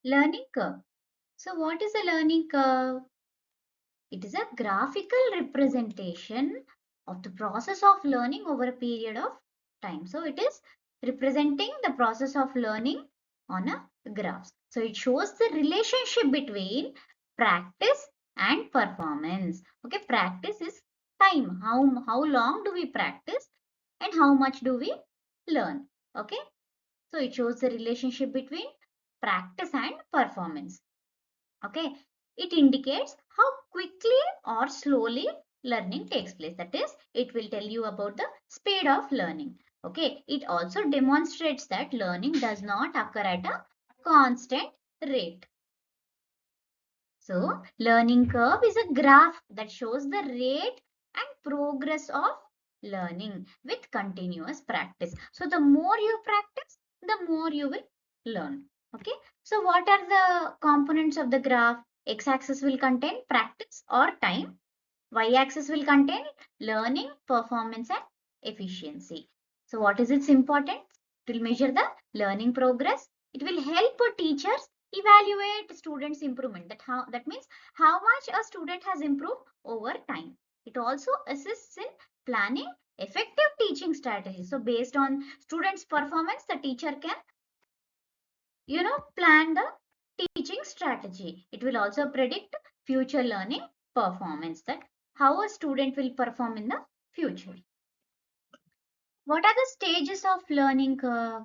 Learning curve. So what is a learning curve? It is a graphical representation of the process of learning over a period of time. So it is representing the process of learning on a graph. So it shows the relationship between practice and performance. Okay, practice is time. How long do we practice and how much do we learn? Okay, so it shows the relationship between practice and performance. Okay, it indicates how quickly or slowly learning takes place. That is, it will tell you about the speed of learning. Okay, it also demonstrates that learning does not occur at a constant rate. So learning curve is a graph that shows the rate and progress of learning with continuous practice. So the more you practice, the more you will learn. Okay. So what are the components of the graph? X-axis will contain practice or time. Y-axis will contain learning, performance and efficiency. So what is its importance? It will measure the learning progress. It will help teachers evaluate students' improvement. That means how much a student has improved over time. It also assists in planning effective teaching strategies. So based on students' performance, the teacher can, plan the teaching strategy. It will also predict future learning performance, that how a student will perform in the future. What are the stages of learning curve?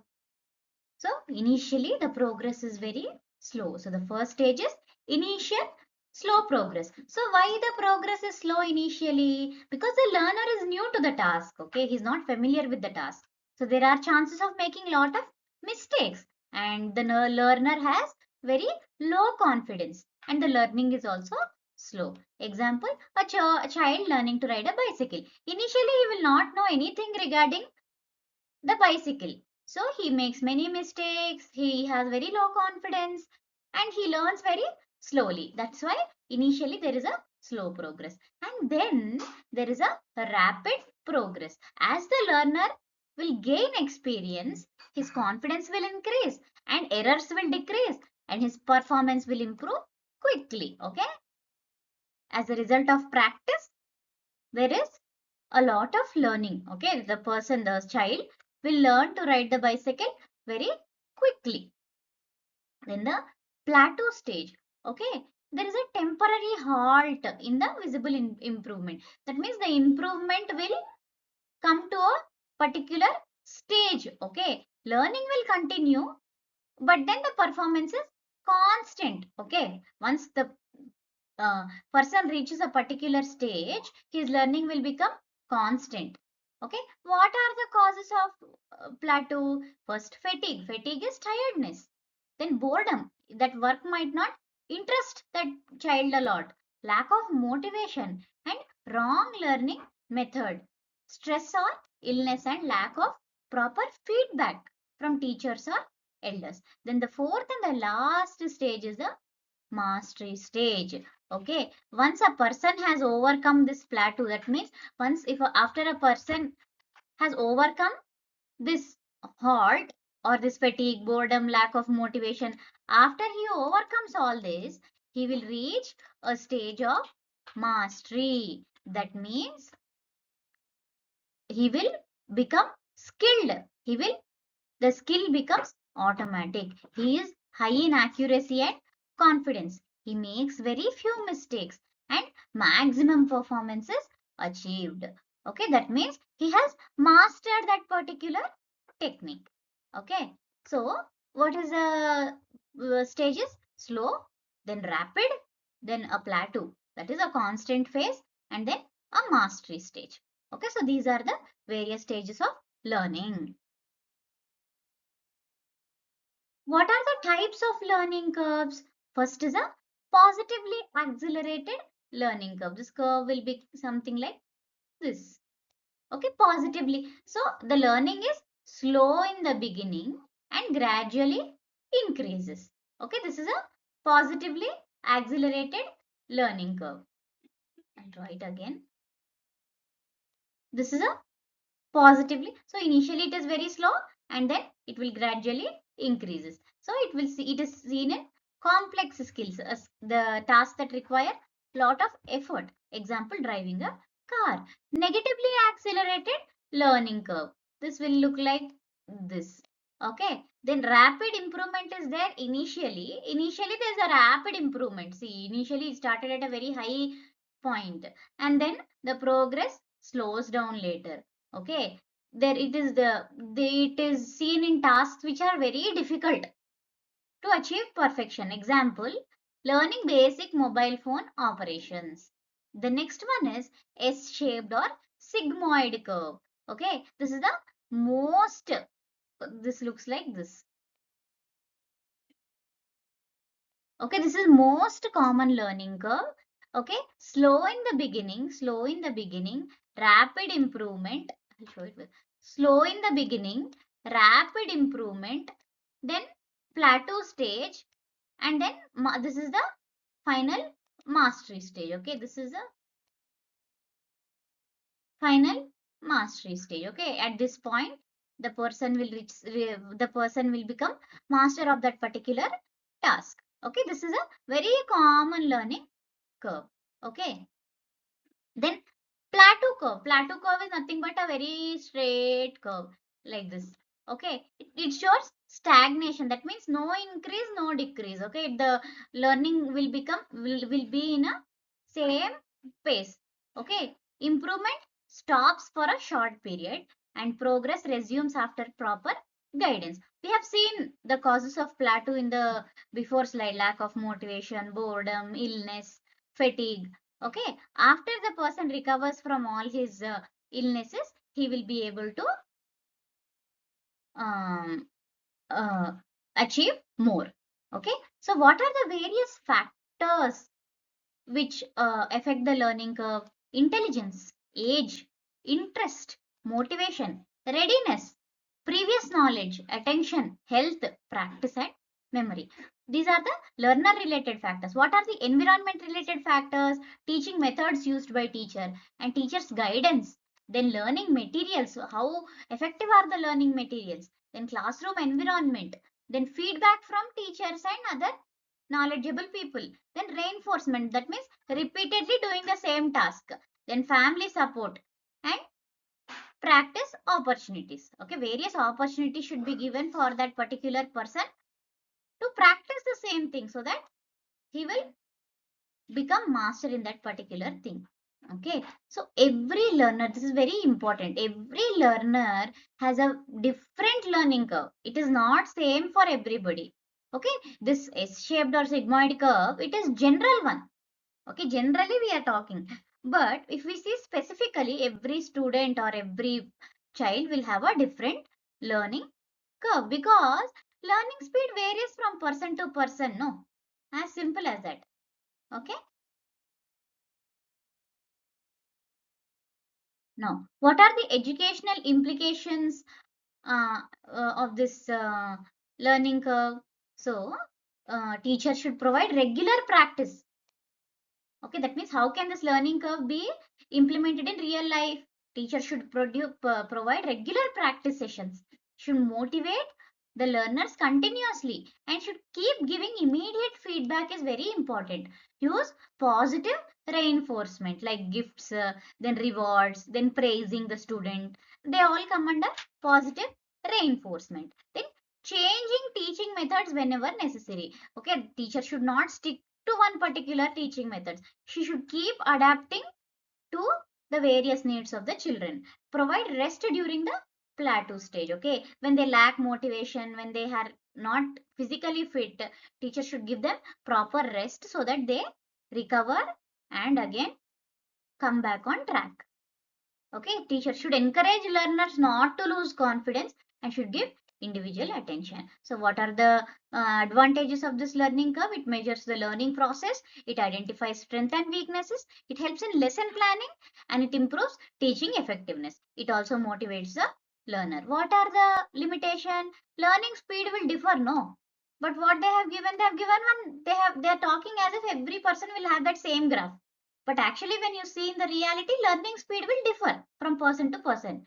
So initially the progress is very slow. So the first stage is initial slow progress. So why the progress is slow initially? Because the learner is new to the task. Okay, he's not familiar with the task. So there are chances of making a lot of mistakes, and the learner has very low confidence, and the learning is also slow. Example, a child learning to ride a bicycle. Initially he will not know anything regarding the bicycle. So he makes many mistakes, he has very low confidence, and he learns very slowly. That's why initially there is a slow progress. And then there is a rapid progress. As the learner will gain experience, his confidence will increase and errors will decrease and his performance will improve quickly. Okay. As a result of practice, there is a lot of learning. Okay, the child will learn to ride the bicycle very quickly. Then the plateau stage. Okay, there is a temporary halt in the visible improvement. That means the improvement will come to a particular stage. Okay, learning will continue, but then the performance is constant. Okay, once the person reaches a particular stage, his learning will become constant. Okay, what are the causes of plateau? First, fatigue. Fatigue is tiredness. Then boredom, that work might not interest that child a lot. Lack of motivation and wrong learning method. Stress or illness and lack of proper feedback from teachers or elders. Then the fourth and the last stage is the mastery stage. Okay, once a person has overcome this plateau, that means after a person has overcome this halt or this fatigue, boredom, lack of motivation, after he overcomes all this, he will reach a stage of mastery. That means he will become skilled. The skill becomes automatic. He is high in accuracy and confidence. He makes very few mistakes and maximum performance is achieved. Okay, that means he has mastered that particular technique. Okay, so what is the stages? Slow, then rapid, then a plateau. That is a constant phase, and then a mastery stage. Okay, so these are the various stages of learning. What are the types of learning curves? First is a positively accelerated learning curve. This curve will be something like this. Okay, positively. So the learning is slow in the beginning and gradually increases. Okay, this is a positively accelerated learning curve. I'll draw it again. This is a positively. So initially it is very slow and then it will gradually increases. So it is seen in Complex skills, the tasks that require lot of effort. Example, driving a car. Negatively accelerated learning curve. This will look like this. Okay. Then rapid improvement is there initially. Initially, there's a rapid improvement. See, initially it started at a very high point, and then the progress slows down later. Okay. There it is it is seen in tasks which are very difficult to achieve perfection. Example, learning basic mobile phone operations. The next one is S-shaped or sigmoid curve. Okay, this is the most, this looks like this. Okay, this is most common learning curve. Okay, slow in the beginning, rapid improvement. I'll show it with slow in the beginning, rapid improvement, then plateau stage, and then this is the final mastery stage. Okay, this is a final mastery stage. Okay, at this point the person will the person will become master of that particular task. Okay, this is a very common learning curve. Okay, then plateau curve is nothing but a very straight curve like this. Okay, it shows stagnation. That means no increase, no decrease. Okay, the learning will be in a same pace. Okay, improvement stops for a short period and progress resumes after proper guidance. We have seen the causes of plateau in the before slide: lack of motivation, boredom, illness, fatigue. Okay, after the person recovers from all his illnesses, he will be able to um, uh, achieve more. Okay, so what are the various factors which affect the learning curve? Intelligence, age, interest, motivation, readiness, previous knowledge, attention, health, practice, and memory. These are the learner related factors. What are the environment related factors? Teaching methods used by teacher and teacher's guidance. Then learning materials. So how effective are the learning materials? Then classroom environment. Then feedback from teachers and other knowledgeable people. Then reinforcement, that means repeatedly doing the same task. Then family support and practice opportunities. Okay, various opportunities should be given for that particular person to practice the same thing so that he will become master in that particular thing. Okay, so every learner, this is very important, every learner has a different learning curve. It is not same for everybody. Okay, this S-shaped or sigmoid curve, it is general one. Okay, generally we are talking, but if we see specifically, every student or every child will have a different learning curve because learning speed varies from person to person. No, as simple as that. Okay, now what are the educational implications uh, of this learning curve? So teachers should provide regular practice. Okay, that means how can this learning curve be implemented in real life? Teacher should provide regular practice sessions, should motivate the learners continuously, and should keep giving immediate feedback is very important. Use positive reinforcement like gifts, then rewards, then praising the student. They all come under positive reinforcement. Then changing teaching methods whenever necessary. Okay, teacher should not stick to one particular teaching method. She should keep adapting to the various needs of the children. Provide rest during the plateau stage. Okay, when they lack motivation, when they are not physically fit, teacher should give them proper rest so that they recover and again come back on track. Okay, teacher should encourage learners not to lose confidence and should give individual attention. So what are the advantages of this learning curve? It measures the learning process, it identifies strengths and weaknesses, it helps in lesson planning, and it improves teaching effectiveness. It also motivates the learner. What are the limitation? Learning speed will differ, no, but what they have given one, they are talking as if every person will have that same graph, but actually, when you see in the reality, learning speed will differ from person to person.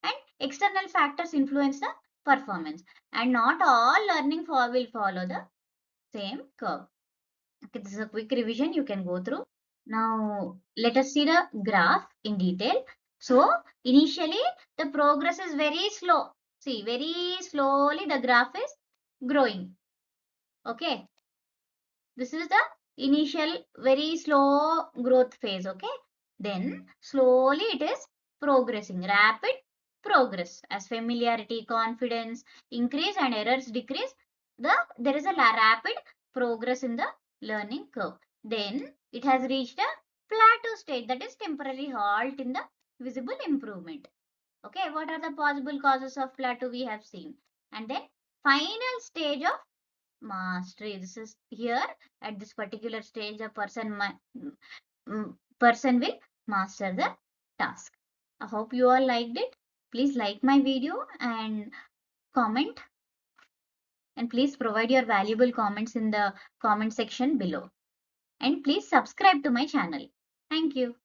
And external factors influence the performance. And not all learning will follow the same curve. Okay, this is a quick revision you can go through. Now, let us see the graph in detail. So, initially, the progress is very slow. See, very slowly the graph is growing. Okay, this is the initial very slow growth phase. Okay, then slowly it is progressing, rapid progress as familiarity, confidence increase and errors decrease. There is a rapid progress in the learning curve. Then it has reached a plateau state, that is temporary halt in the visible improvement. Okay, what are the possible causes of plateau we have seen? And then final stage of mastery. This is here at this particular stage a person will master the task. I hope you all liked it. Please like my video and comment, and please provide your valuable comments in the comment section below, and please subscribe to my channel. Thank you.